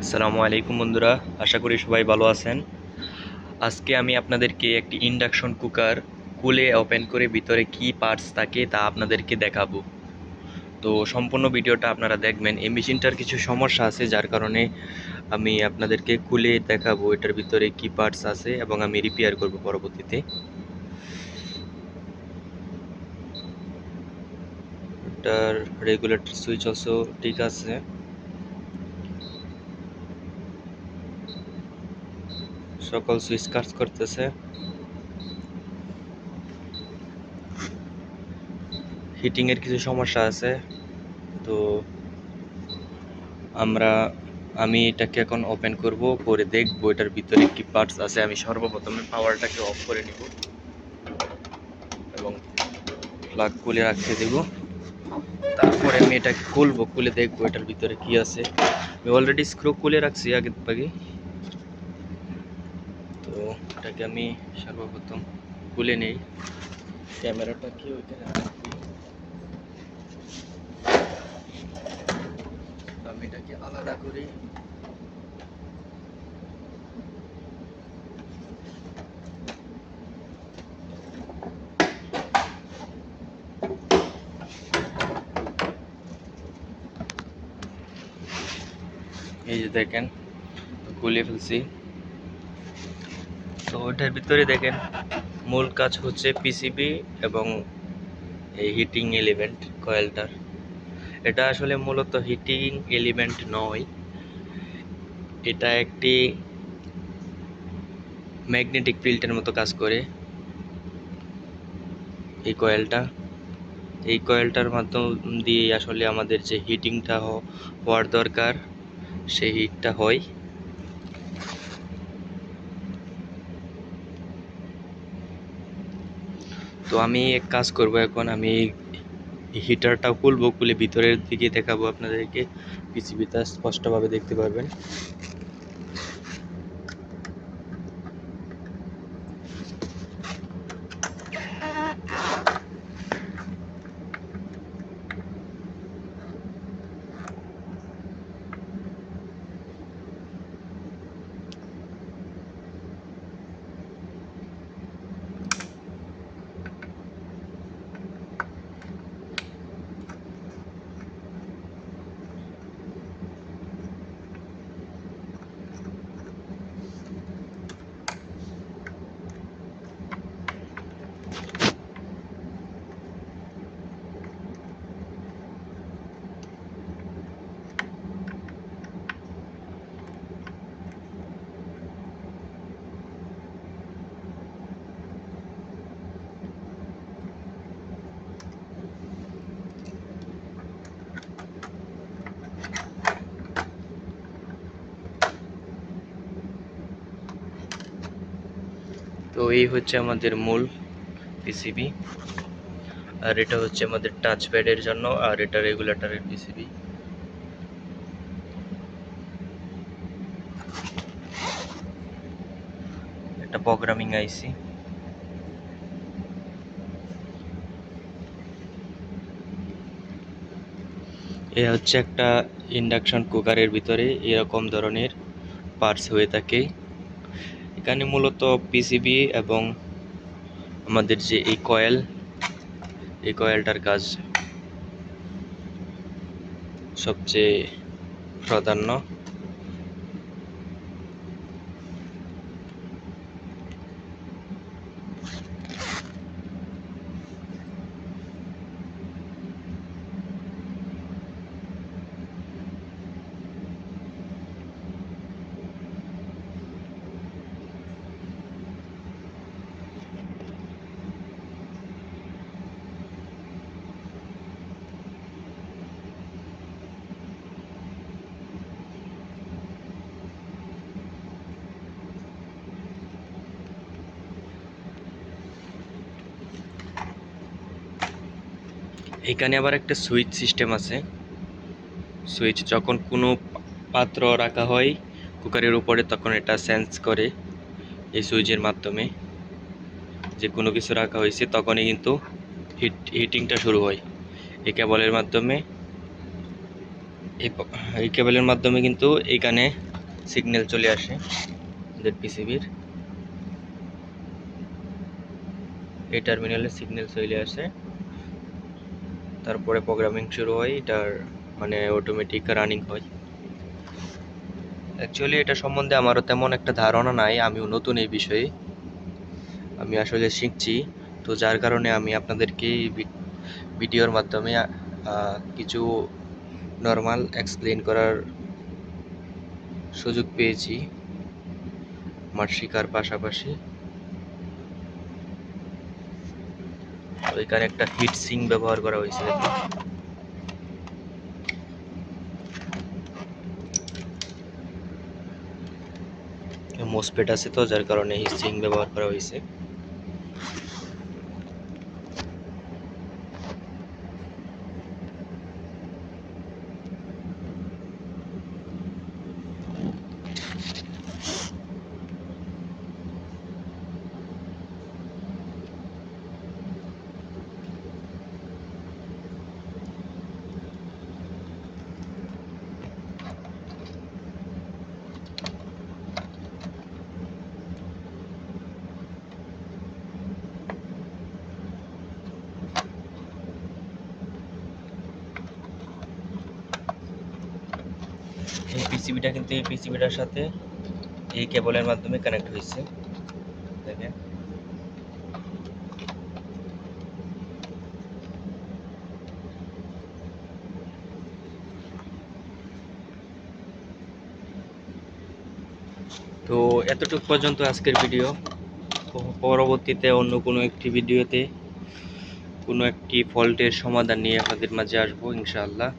আসসালামু আলাইকুম বন্ধুরা, আশা করি সবাই ভালো আছেন। আজকে আমি আপনাদেরকে একটি ইন্ডাকশন কুকার খুলে ওপেন করে ভিতরে কি পার্টস থাকে তা আপনাদেরকে দেখাবো। তো সম্পূর্ণ ভিডিওটা আপনারা দেখবেন। এই মেশিনটার কিছু সমস্যা আছে, যার কারণে আমি আপনাদেরকে খুলে দেখাবো এটার ভিতরে কি পার্টস আছে এবং আমি রিপেয়ার করব পরবর্তীতে। এটার রেগুলেটর সুইচ অলসো ঠিক আছে। সকল সুইচ কাজ করতেছে। হিটিংয়ের কিছু সমস্যা আছে। তো আমি এটাকে এখন ওপেন করব, করে দেখব এটার ভিতরে কি পার্টস আছে। আমি সর্বপ্রথমে পাওয়ারটাকে অফ করে নিব এবং প্লাগ খুলে রাখতে দেব। তারপরে আমি এটাকে খুলবো, খুলে দেখব এটার ভিতরে কি আছে। আমি অলরেডি স্ক্রু খুলে রাখছি আগে ভাগে। তো এটাকে আমি সর্বপ্রথম খুলে নেই। ক্যামেরাটা কি ওইখানে রাখবি? আমি এটাকে আলাদা করি। এই যে দেখেন, খুলে ফেলছি। তো ওইটার ভিতরে দেখেন মূল কাজ হচ্ছে পিসিবি এবং এই হিটিং এলিমেন্ট কয়েলটার। এটা আসলে মূলত হিটিং এলিমেন্ট নয়, এটা একটি ম্যাগনেটিক ফিল্ডের মতো কাজ করে। এই কয়েলটার মাধ্যম দিয়ে আসলে আমাদের যে হিটিংটা হওয়ার দরকার সেই হিটটা হয়। তো আমি এক কাজ করব, এখন আমি হিটারটাও খুলবো, খুলে ভিতরের দিকে দেখাবো আপনাদেরকে। পিসিবিটা স্পষ্টভাবে দেখতে পারবেন। তো এই হচ্ছে আমাদের মূল পিসিবি, আর এটা হচ্ছে আমাদের টাচ প্যাডের জন্য, আর এটা রেগুলেটরের পিসিবি। এটা প্রোগ্রামিং আইসি। এ হচ্ছে একটা ইন্ডাকশন কুকারের ভিতরে এরকম ধরনের পার্টস হয়ে থাকে। এখানে মূলত পিসিবি এবং আমাদের যে এই কয়েলটার কাজ সবচেয়ে প্রাধান্য। এখানে আবার একটা সুইচ সিস্টেম আছে। সুইচ যখন কোনো পাত্র রাখা হয় কুকারের উপরে, তখন এটা সেন্স করে এই সুইচের মাধ্যমে যে কোনো কিছু রাখা হয়েছে, তখনই কিন্তু হিটিংটা শুরু হয়। এই কেবলের মাধ্যমে এই কেবলের মাধ্যমে কিন্তু এখানে সিগন্যাল চলে আসে আমাদের পিসিবির। এই টার্মিনালে সিগন্যাল চলে আসে, তারপরে প্রোগ্রামিং শুরু হয়, এটার মানে অটোমেটিক রানিং হয়। অ্যাকচুয়ালি এটা সম্বন্ধে আমারও তেমন একটা ধারণা নাই, আমিও নতুন এই বিষয়ে, আমি আসলে শিখছি। তো যার কারণে আমি আপনাদেরকে ভিডিওর মাধ্যমে কিছু নর্মাল এক্সপ্লেন করার সুযোগ পেয়েছি আমার শেখার পাশাপাশি। তো এখানে একটা হিট সিঙ্ক ব্যবহার করা হয়েছে। মোসফেট আছে, তো যার কারণে হিট সিঙ্ক ব্যবহার করা হয়েছে। এই পিসিবিটা কিন্তু এই পিসিবিটার সাথে এই কেবলের মাধ্যমে কানেক্ট হয়েছে, দেখেন। তো এতটুকু পর্যন্ত আজকের ভিডিও। পরবর্তীতে অন্য কোনো একটি ভিডিওতে কোনো একটি ফল্টের সমাধান নিয়ে আপনাদের মাঝে আসবো ইনশাআল্লাহ।